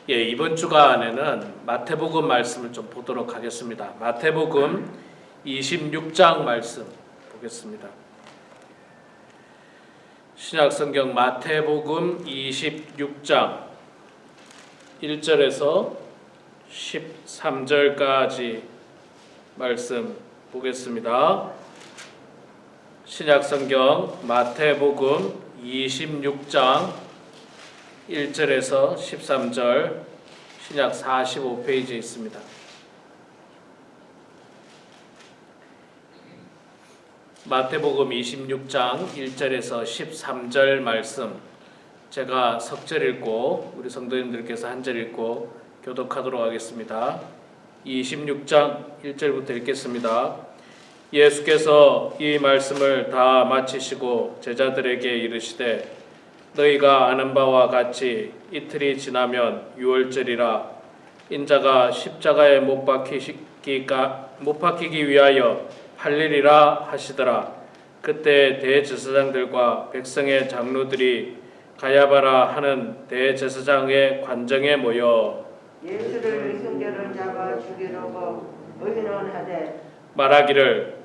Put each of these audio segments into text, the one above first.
예, 이번 주간에는 마태복음 말씀을 좀 보도록 하겠습니다. 마태복음 26장 말씀 보겠습니다. 신약성경 마태복음 26장 1절에서 13절까지 말씀 보겠습니다. 신약성경 마태복음 26장 1절에서 13절, 신약 45페이지에 있습니다. 마태복음 26장 1절에서 13절 말씀, 제가 석절 읽고 우리 성도님들께서 한 절 읽고 교독하도록 하겠습니다. 26장 1절부터 읽겠습니다. 예수께서 이 말씀을 다 마치시고 제자들에게 이르시되 너희가 아는 바와 같이 이틀이 지나면 유월절이라 인자가 십자가에 못 박히기 위하여 팔리리라 하시더라. 그때 대제사장들과 백성의 장로들이 가야바라 하는 대제사장의 관정에 모여 예수를 순교를 잡아 죽이려고 의논하되 말하기를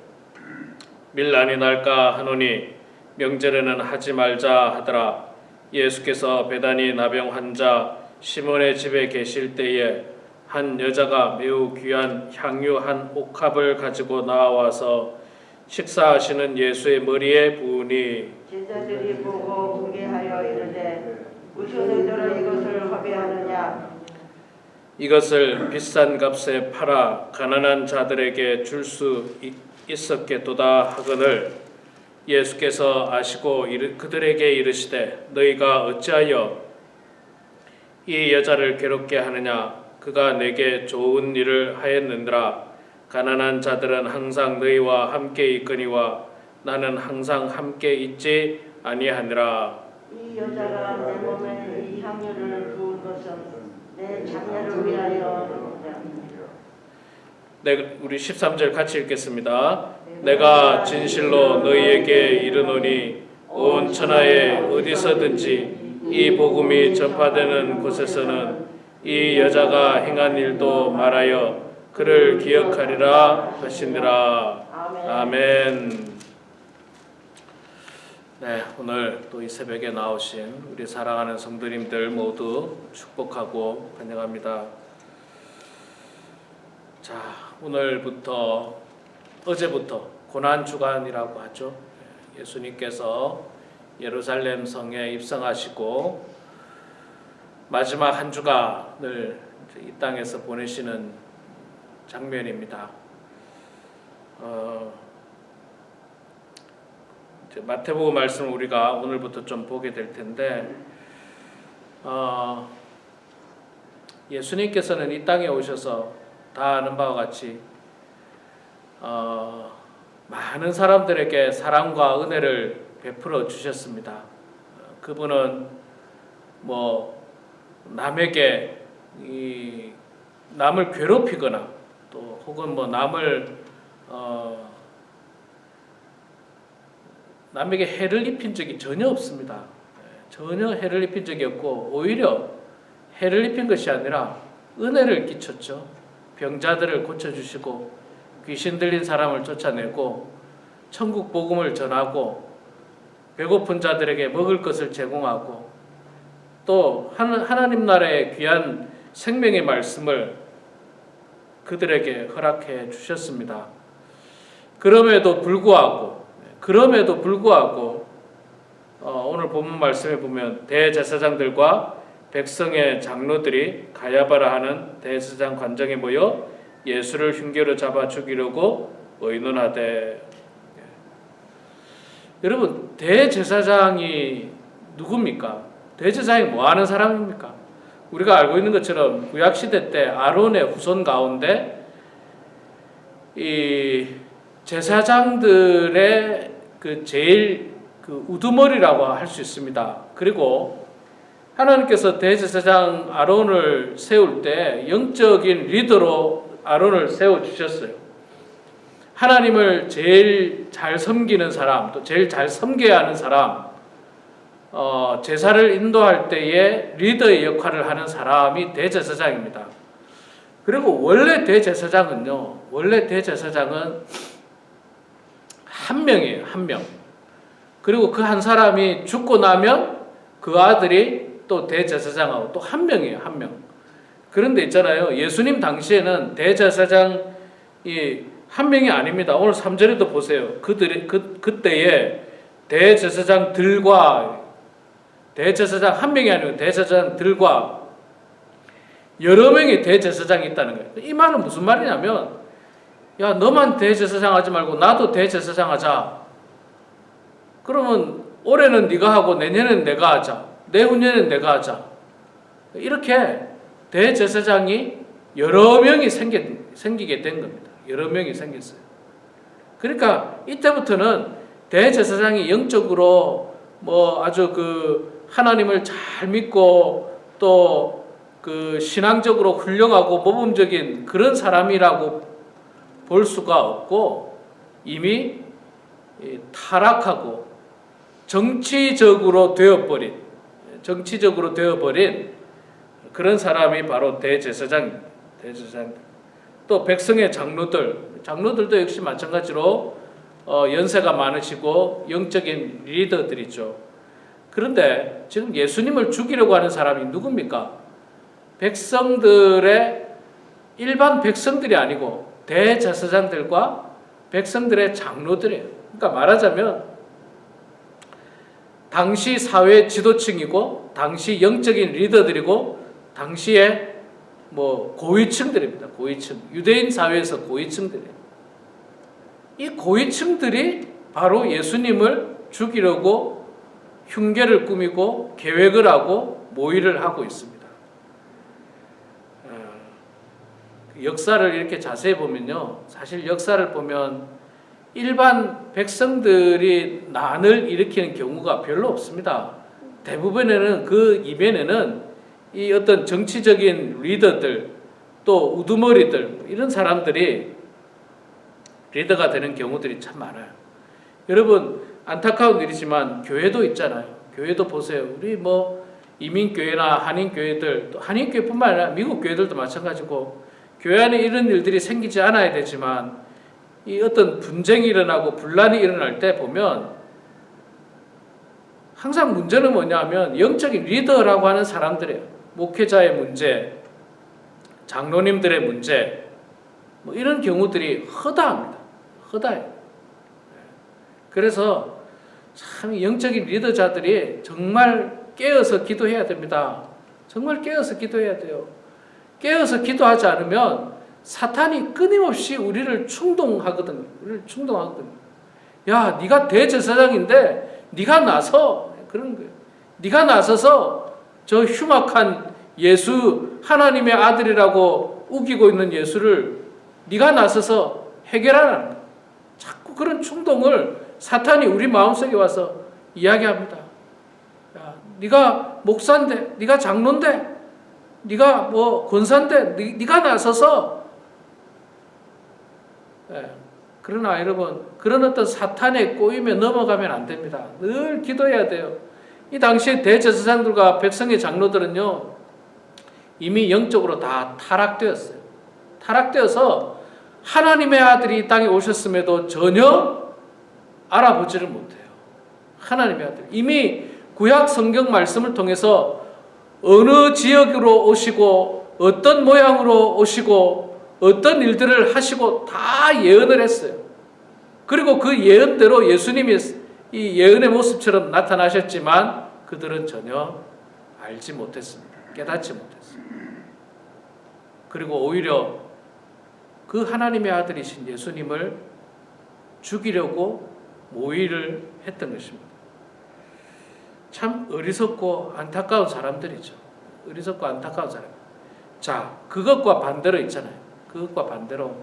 밀란이 날까 하노니 명절에는 하지 말자 하더라. 예수께서 베다니 나병 환자 시몬의 집에 계실 때에 한 여자가 매우 귀한 향유 한 옥합을 가지고 나와서 식사하시는 예수의 머리에 부으니 제자들이 보고 공개하여 이르되 무슨 의도로 이것을 허비하느냐. 이것을 비싼 값에 팔아 가난한 자들에게 줄 수 있었겠도다 하거늘 예수께서 아시고 그들에게 이르시되 너희가 어찌하여 이 여자를 괴롭게 하느냐. 그가 내게 좋은 일을 하였느니라. 가난한 자들은 항상 너희와 함께 있거니와 나는 항상 함께 있지 아니하니라. 이 여자가 내 몸에 이 향유를 부은 것은 내 장례를 위하여. 우리 13절 같이 읽겠습니다. 내가 진실로 너희에게 이르노니 온 천하에 어디서든지 이 복음이 전파되는 곳에서는 이 여자가 행한 일도 말하여 그를 기억하리라 하시니라. 아멘. 네, 오늘 또 이 새벽에 나오신 우리 사랑하는 성도님들 모두 축복하고 환영합니다. 자, 오늘부터 어제부터 고난주간이라고 하죠. 예수님께서 예루살렘 성에 입성하시고 마지막 한 주간을 이 땅에서 보내시는 장면입니다. 이제 마태복음 말씀을 우리가 오늘부터 좀 보게 될 텐데 예수님께서는 이 땅에 오셔서 다 아는 바와 같이 많은 사람들에게 사랑과 은혜를 베풀어 주셨습니다. 그분은 남에게 남을 괴롭히거나 또 혹은 남에게 해를 입힌 적이 전혀 없습니다. 전혀 해를 입힌 적이 없고 오히려 해를 입힌 것이 아니라 은혜를 끼쳤죠. 병자들을 고쳐주시고 귀신 들린 사람을 쫓아내고 천국 복음을 전하고 배고픈 자들에게 먹을 것을 제공하고 또 하나님 나라의 귀한 생명의 말씀을 그들에게 허락해 주셨습니다. 그럼에도 불구하고 오늘 본문 말씀에 보면 대제사장들과 백성의 장로들이 가야바라 하는 대제사장 관정에 모여 예수를 흉계로 잡아 죽이려고 의논하되. 여러분, 대제사장이 누굽니까? 대제사장이 뭐 하는 사람입니까? 우리가 알고 있는 것처럼 구약시대 때 아론의 후손 가운데 이 제사장들의 제일 우두머리라고 할 수 있습니다. 그리고 하나님께서 대제사장 아론을 세울 때 영적인 리더로 아론을 세워주셨어요. 하나님을 제일 잘 섬기는 사람, 또 제일 잘 섬겨야 하는 사람, 제사를 인도할 때에 리더의 역할을 하는 사람이 대제사장입니다. 그리고 원래 대제사장은 한 명이에요, 한 명. 그리고 그 한 사람이 죽고 나면 그 아들이 또 대제사장하고 또 한 명이에요, 한 명. 그런데 있잖아요, 예수님 당시에는 대제사장이 한 명이 아닙니다. 오늘 3절에도 보세요. 그때에 대제사장 한 명이 아니고 대제사장들과 여러 명의 대제사장이 있다는 거예요. 이 말은 무슨 말이냐면, 야, 너만 대제사장 하지 말고 나도 대제사장 하자. 그러면 올해는 네가 하고 내년에는 내가 하자. 내후년에는 내가 하자. 이렇게 대제사장이 여러 명이 생기게 된 겁니다. 여러 명이 생겼어요. 그러니까 이때부터는 대제사장이 영적으로 아주 하나님을 잘 믿고 또 신앙적으로 훌륭하고 모범적인 그런 사람이라고 볼 수가 없고, 이미 타락하고 정치적으로 되어버린 그런 사람이 바로 대제사장. 또 백성의 장로들도 역시 마찬가지로 연세가 많으시고 영적인 리더들이죠. 그런데 지금 예수님을 죽이려고 하는 사람이 누굽니까? 일반 백성들이 아니고 대제사장들과 백성들의 장로들이에요. 그러니까 말하자면 당시 사회 지도층이고 당시 영적인 리더들이고 당시에 고위층들입니다. 고위층. 유대인 사회에서 고위층들이에요. 이 고위층들이 바로 예수님을 죽이려고 흉계를 꾸미고 계획을 하고 모의를 하고 있습니다. 역사를 이렇게 자세히 보면요, 사실 역사를 보면 일반 백성들이 난을 일으키는 경우가 별로 없습니다. 대부분에는 그 이면에는 이 어떤 정치적인 리더들, 또 우두머리들, 이런 사람들이 리더가 되는 경우들이 참 많아요. 여러분, 안타까운 일이지만 교회도 있잖아요. 교회도 보세요. 우리 이민교회나 한인교회들, 또 한인교회뿐만 아니라 미국 교회들도 마찬가지고, 교회 안에 이런 일들이 생기지 않아야 되지만 이 어떤 분쟁이 일어나고 분란이 일어날 때 보면 항상 문제는 뭐냐면 영적인 리더라고 하는 사람들이에요. 목회자의 문제, 장로님들의 문제, 이런 경우들이 허다합니다. 허다해요. 그래서 참 영적인 리더자들이 정말 깨어서 기도해야 됩니다. 정말 깨어서 기도해야 돼요. 깨어서 기도하지 않으면 사탄이 끊임없이 우리를 충동하거든요. 야, 네가 대제사장인데 네가 나서, 그런 거예요. 네가 나서서 저 흉악한 예수, 하나님의 아들이라고 우기고 있는 예수를 네가 나서서 해결하라는 거예요. 자꾸 그런 충동을 사탄이 우리 마음속에 와서 이야기합니다. 야, 네가 목사인데, 네가 장로인데, 네가 권사인데 네가 나서서. 그러나 여러분, 그런 어떤 사탄의 꼬임에 넘어가면 안 됩니다. 늘 기도해야 돼요. 이 당시에 대제사장들과 백성의 장로들은요, 이미 영적으로 다 타락되었어요. 타락되어서 하나님의 아들이 이 땅에 오셨음에도 전혀 알아보지를 못해요. 하나님의 아들. 이미 구약 성경 말씀을 통해서 어느 지역으로 오시고 어떤 모양으로 오시고 어떤 일들을 하시고 다 예언을 했어요. 그리고 그 예언대로 예수님이 이 예언의 모습처럼 나타나셨지만 그들은 전혀 알지 못했습니다. 깨닫지 못했습니다. 그리고 오히려 그 하나님의 아들이신 예수님을 죽이려고 모의를 했던 것입니다. 참 어리석고 안타까운 사람들이죠. 어리석고 안타까운 사람. 자, 그것과 반대로 있잖아요. 그것과 반대로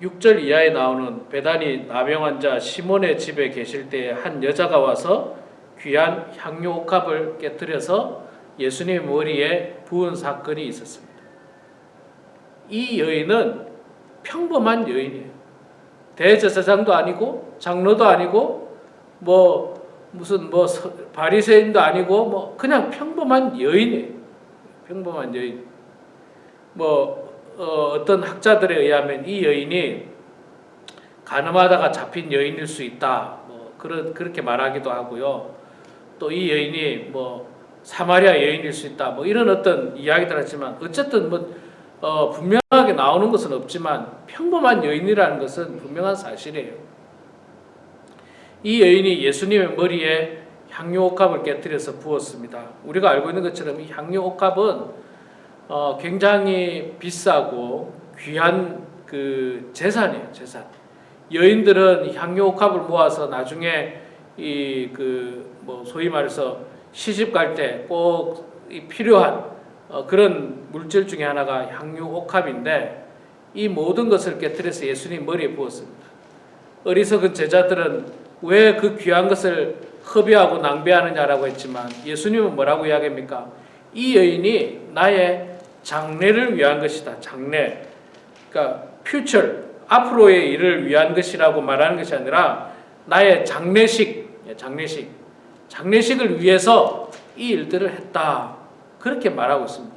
6절 이하에 나오는 베다니 나병 환자 시몬의 집에 계실 때에 한 여자가 와서 귀한 향유 옥합을 깨뜨려서 예수님의 머리에 부은 사건이 있었습니다. 이 여인은 평범한 여인이에요. 대제사장도 아니고 장로도 아니고 무슨 뭐 바리새인도 아니고 뭐 그냥 평범한 여인이에요. 평범한 여인. 뭐 어떤 학자들에 의하면 이 여인이 가늠하다가 잡힌 여인일 수 있다. 뭐 그렇게 말하기도 하고요. 또 이 여인이 뭐 사마리아 여인일 수 있다. 뭐 이런 어떤 이야기들 하지만 어쨌든 뭐 분명하게 나오는 것은 없지만 평범한 여인이라는 것은 분명한 사실이에요. 이 여인이 예수님의 머리에 향유옥합을 깨뜨려서 부었습니다. 우리가 알고 있는 것처럼 이 향유옥합은 굉장히 비싸고 귀한 그 재산이에요. 재산. 여인들은 향유옥합을 모아서 나중에 이 그 뭐 소위 말해서 시집 갈 때 꼭 필요한 그런 물질 중에 하나가 향유옥합인데 이 모든 것을 깨뜨려서 예수님 머리에 부었습니다. 어리석은 제자들은 왜 그 귀한 것을 허비하고 낭비하느냐라고 했지만 예수님은 뭐라고 이야기합니까? 이 여인이 나의 장래를 위한 것이다. 장래. 그러니까 future, 앞으로의 일을 위한 것이라고 말하는 것이 아니라 나의 장례식을 위해서 이 일들을 했다. 그렇게 말하고 있습니다.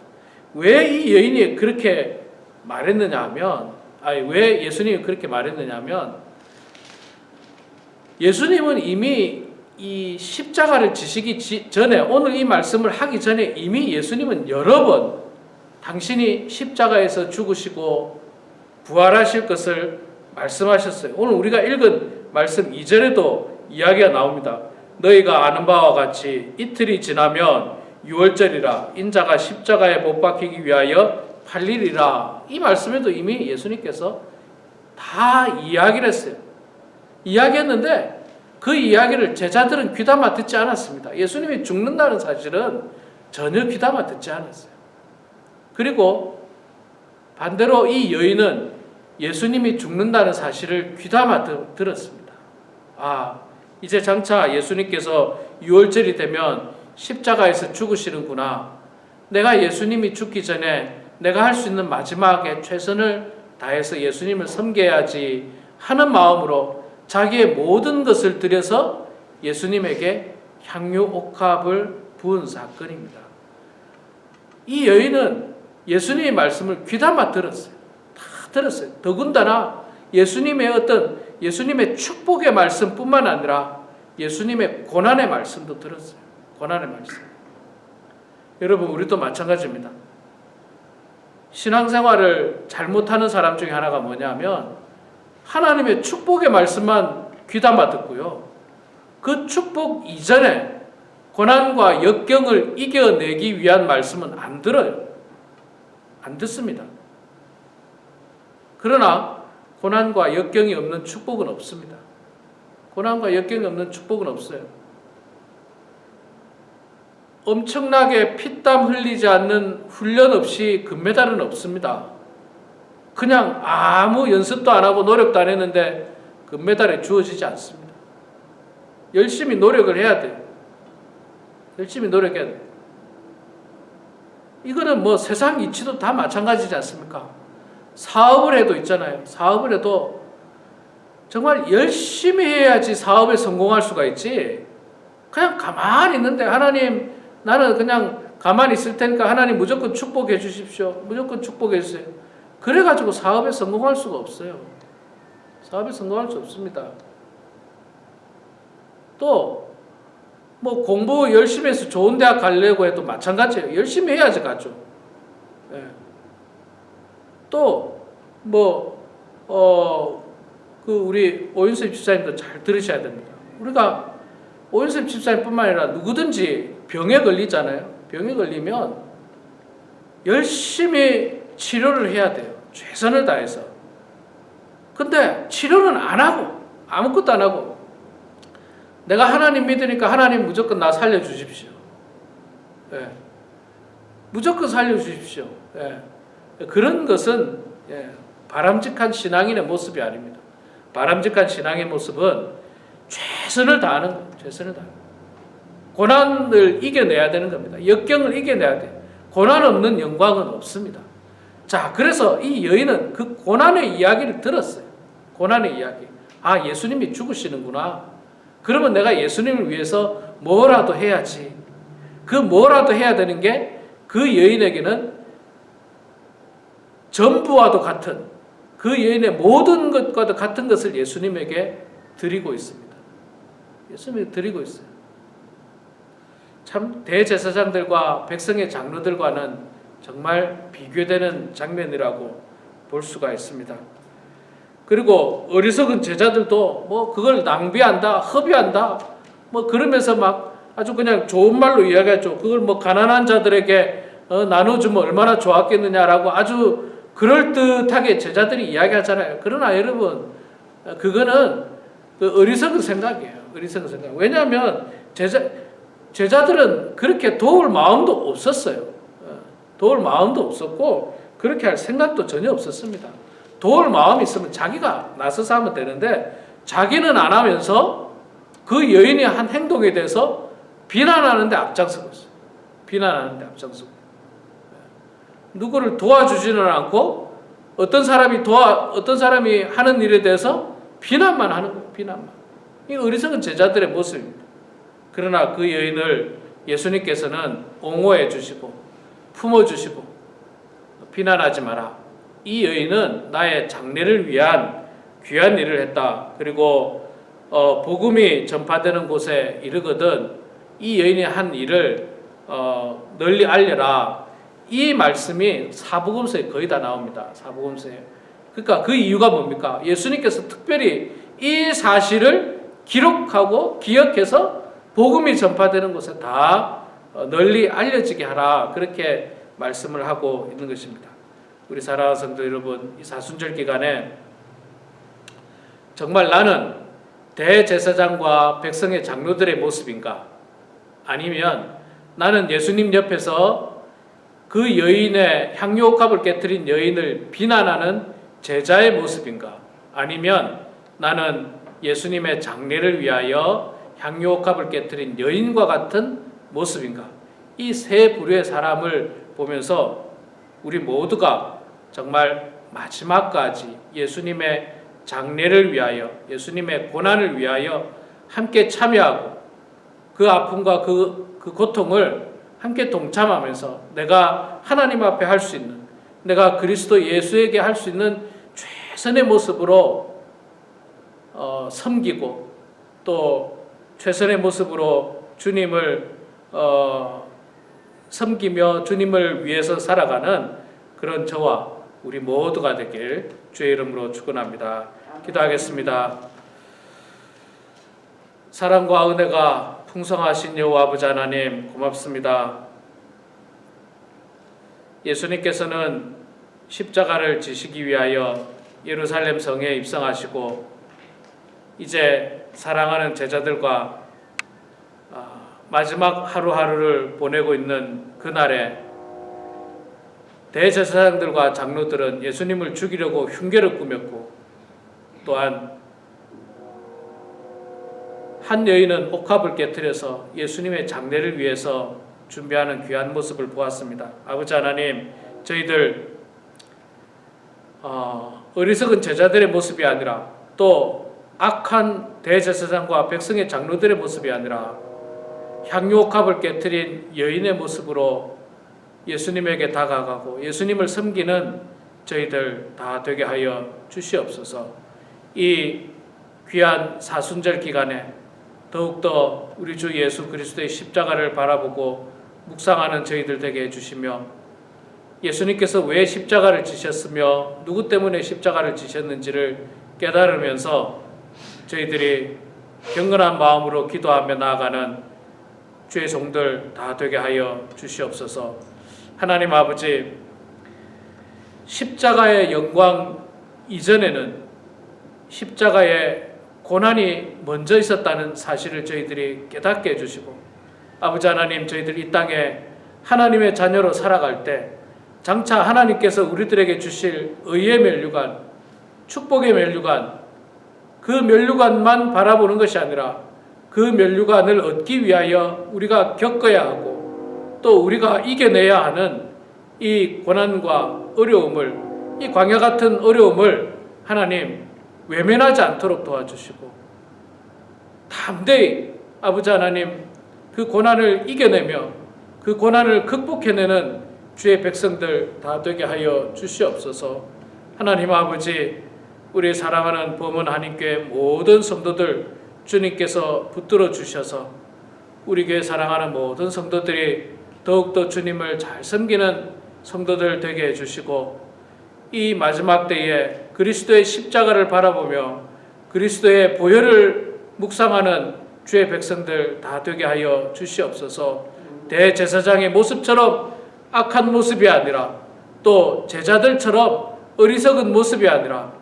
왜 이 여인이 그렇게 말했느냐 하면, 왜 예수님이 그렇게 말했느냐 하면, 예수님은 이미 이 십자가를 지시기 전에, 오늘 이 말씀을 하기 전에 이미 예수님은 여러 번 당신이 십자가에서 죽으시고 부활하실 것을 말씀하셨어요. 오늘 우리가 읽은 말씀 2절에도 이야기가 나옵니다. 너희가 아는 바와 같이 이틀이 지나면 유월절이라 인자가 십자가에 못 박히기 위하여 팔리리라. 이 말씀에도 이미 예수님께서 다 이야기를 했어요. 이야기했는데 그 이야기를 제자들은 귀담아 듣지 않았습니다. 예수님이 죽는다는 사실은 전혀 귀담아 듣지 않았어요. 그리고 반대로 이 여인은 예수님이 죽는다는 사실을 귀담아 들었습니다. 이제 장차 예수님께서 유월절이 되면 십자가에서 죽으시는구나. 내가 예수님이 죽기 전에 내가 할 수 있는 마지막에 최선을 다해서 예수님을 섬겨야지 하는 마음으로 자기의 모든 것을 들여서 예수님에게 향유옥합을 부은 사건입니다. 이 여인은 예수님의 말씀을 귀담아 들었어요. 다 들었어요. 더군다나 예수님의 축복의 말씀뿐만 아니라 예수님의 고난의 말씀도 들었어요. 고난의 말씀. 여러분, 우리도 마찬가지입니다. 신앙생활을 잘못하는 사람 중에 하나가 뭐냐면 하나님의 축복의 말씀만 귀담아 듣고요. 그 축복 이전에 고난과 역경을 이겨내기 위한 말씀은 안 들어요. 안 듣습니다. 그러나 고난과 역경이 없는 축복은 없습니다. 고난과 역경이 없는 축복은 없어요. 엄청나게 피땀 흘리지 않는 훈련 없이 금메달은 없습니다. 그냥 아무 연습도 안 하고 노력도 안 했는데 금메달이 주어지지 않습니다. 열심히 노력을 해야 돼요. 열심히 노력해야 돼요. 이거는 뭐 세상 이치도 다 마찬가지지 않습니까? 사업을 해도 있잖아요. 사업을 해도 정말 열심히 해야지 사업에 성공할 수가 있지. 그냥 가만히 있는데 하나님 나는 그냥 가만히 있을 테니까 하나님 무조건 축복해 주십시오. 무조건 축복해 주세요. 그래가지고 사업에 성공할 수가 없어요. 사업에 성공할 수 없습니다. 또 뭐 공부 열심히 해서 좋은 대학 가려고 해도 마찬가지예요. 열심히 해야지 가죠. 예. 또 우리 오윤섭 집사님도 잘 들으셔야 됩니다. 우리가 오윤섭 집사님뿐만 아니라 누구든지 병에 걸리잖아요. 병에 걸리면 열심히 치료를 해야 돼요. 최선을 다해서. 근데 치료는 안 하고 아무것도 안 하고 내가 하나님 믿으니까 하나님 무조건 나 살려주십시오. 예. 무조건 살려주십시오. 예. 그런 것은 바람직한 신앙인의 모습이 아닙니다. 바람직한 신앙의 모습은 최선을 다하는 거예요. 최선을 다하는 거예요. 고난을 이겨내야 되는 겁니다. 역경을 이겨내야 돼요. 고난 없는 영광은 없습니다. 자, 그래서 이 여인은 그 고난의 이야기를 들었어요. 고난의 이야기. 예수님이 죽으시는구나. 그러면 내가 예수님을 위해서 뭐라도 해야지. 그 뭐라도 해야 되는 게 그 여인에게는 전부와도 같은, 그 여인의 모든 것과도 같은 것을 예수님에게 드리고 있습니다. 예수님에게 드리고 있어요. 참 대제사장들과 백성의 장로들과는 정말 비교되는 장면이라고 볼 수가 있습니다. 그리고 어리석은 제자들도 뭐 그걸 낭비한다, 허비한다, 뭐 그러면서 막 아주 그냥 좋은 말로 이야기하죠. 그걸 뭐 가난한 자들에게 나눠주면 얼마나 좋았겠느냐라고 아주 그럴듯하게 제자들이 이야기하잖아요. 그러나 여러분, 그거는 그 어리석은 생각이에요. 어리석은 생각. 왜냐하면 제자들은 그렇게 도울 마음도 없었어요. 도울 마음도 없었고 그렇게 할 생각도 전혀 없었습니다. 도울 마음이 있으면 자기가 나서서 하면 되는데 자기는 안 하면서 그 여인이 한 행동에 대해서 비난하는데 앞장서고 있어요. 비난하는데 앞장서고. 누구를 도와주지는 않고 어떤 사람이 하는 일에 대해서 비난만 하는 거예요. 비난만. 이 어리석은 제자들의 모습입니다. 그러나 그 여인을 예수님께서는 옹호해 주시고 품어주시고 비난하지 마라. 이 여인은 나의 장래를 위한 귀한 일을 했다. 그리고 복음이 전파되는 곳에 이르거든 이 여인이 한 일을 널리 알려라. 이 말씀이 사복음서에 거의 다 나옵니다. 사복음서에. 그러니까 그 이유가 뭡니까? 예수님께서 특별히 이 사실을 기록하고 기억해서 복음이 전파되는 곳에 다 널리 알려지게 하라. 그렇게 말씀을 하고 있는 것입니다. 우리 사랑하는 성도 여러분, 이 사순절 기간에 정말 나는 대제사장과 백성의 장로들의 모습인가? 아니면 나는 예수님 옆에서 그 여인의 향유옥합을 깨뜨린 여인을 비난하는 제자의 모습인가? 아니면 나는 예수님의 장례를 위하여 향유옥합을 깨뜨린 여인과 같은 모습인가? 이 세 부류의 사람을 보면서 우리 모두가 정말 마지막까지 예수님의 장례를 위하여, 예수님의 고난을 위하여 함께 참여하고 그 아픔과 그 고통을 함께 동참하면서 내가 하나님 앞에 할 수 있는, 내가 그리스도 예수에게 할 수 있는 최선의 모습으로 섬기고 또 최선의 모습으로 주님을 섬기며 주님을 위해서 살아가는 그런 저와 우리 모두가 되길 주의 이름으로 축원합니다. 기도하겠습니다. 사랑과 은혜가 풍성하신 여호와 아버지 하나님 고맙습니다. 예수님께서는 십자가를 지시기 위하여 예루살렘 성에 입성하시고 이제 사랑하는 제자들과 마지막 하루하루를 보내고 있는 그날에 대제사장들과 장로들은 예수님을 죽이려고 흉계를 꾸몄고 또한 한 여인은 옥합을 깨뜨려서 예수님의 장례를 위해서 준비하는 귀한 모습을 보았습니다. 아버지 하나님, 저희들 어리석은 제자들의 모습이 아니라 또 악한 대제사장과 백성의 장로들의 모습이 아니라 향유옥합을 깨뜨린 여인의 모습으로 예수님에게 다가가고 예수님을 섬기는 저희들 다 되게 하여 주시옵소서. 이 귀한 사순절 기간에 더욱더 우리 주 예수 그리스도의 십자가를 바라보고 묵상하는 저희들 되게 해주시며 예수님께서 왜 십자가를 지셨으며 누구 때문에 십자가를 지셨는지를 깨달으면서 저희들이 경건한 마음으로 기도하며 나아가는 주의 종들 다 되게 하여 주시옵소서. 하나님 아버지, 십자가의 영광 이전에는 십자가의 고난이 먼저 있었다는 사실을 저희들이 깨닫게 해주시고 아버지 하나님, 저희들 이 땅에 하나님의 자녀로 살아갈 때 장차 하나님께서 우리들에게 주실 의의 면류관, 축복의 면류관, 그 면류관만 바라보는 것이 아니라 그 면류관을 얻기 위하여 우리가 겪어야 하고 또 우리가 이겨내야 하는 이 고난과 어려움을, 이 광야 같은 어려움을 하나님 외면하지 않도록 도와주시고 담대히 아버지 하나님 그 고난을 이겨내며 그 고난을 극복해내는 주의 백성들 다 되게 하여 주시옵소서. 하나님 아버지, 우리 사랑하는 범은 한인교회 모든 성도들 주님께서 붙들어 주셔서 우리 교회 사랑하는 모든 성도들이 더욱더 주님을 잘 섬기는 성도들 되게 해주시고, 이 마지막 때에 그리스도의 십자가를 바라보며 그리스도의 보혈을 묵상하는 주의 백성들 다 되게 하여 주시옵소서. 대제사장의 모습처럼 악한 모습이 아니라, 또 제자들처럼 어리석은 모습이 아니라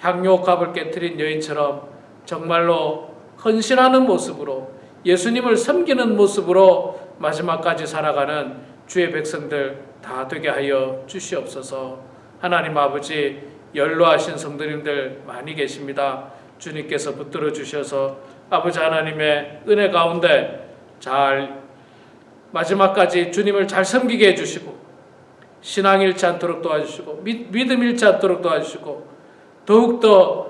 향료갑을 깨뜨린 여인처럼 정말로 헌신하는 모습으로, 예수님을 섬기는 모습으로 마지막까지 살아가는 주의 백성들 다 되게 하여 주시옵소서. 하나님 아버지, 연로하신 성도님들 많이 계십니다. 주님께서 붙들어 주셔서 아버지 하나님의 은혜 가운데 잘 마지막까지 주님을 잘 섬기게 해주시고, 신앙 잃지 않도록 도와주시고, 믿음 잃지 않도록 도와주시고, 더욱더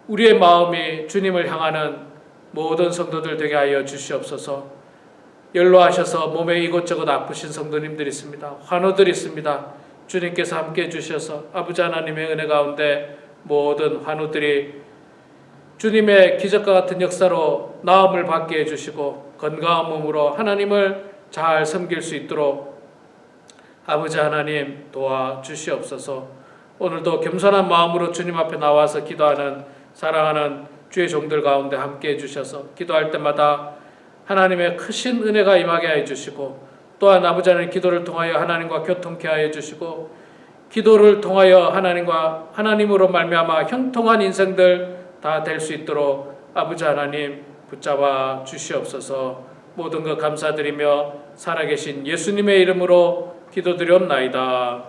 우리의 마음이 주님을 향하는 모든 성도들 되게 하여 주시옵소서. 연로하셔서 몸에 이곳저곳 아프신 성도님들이 있습니다. 환우들이 있습니다. 주님께서 함께 해주셔서 아버지 하나님의 은혜 가운데 모든 환우들이 주님의 기적과 같은 역사로 나음을 받게 해주시고 건강한 몸으로 하나님을 잘 섬길 수 있도록 아버지 하나님 도와주시옵소서. 오늘도 겸손한 마음으로 주님 앞에 나와서 기도하는 사랑하는 주의 종들 가운데 함께 해주셔서 기도할 때마다 하나님의 크신 은혜가 임하게 해주시고, 또한 아버지 하나님 기도를 통하여 하나님과 교통케 하여 주시고, 기도를 통하여 하나님으로 말미암아 형통한 인생들 다 될 수 있도록 아버지 하나님 붙잡아 주시옵소서. 모든 것 감사드리며 살아계신 예수님의 이름으로 기도드리옵나이다.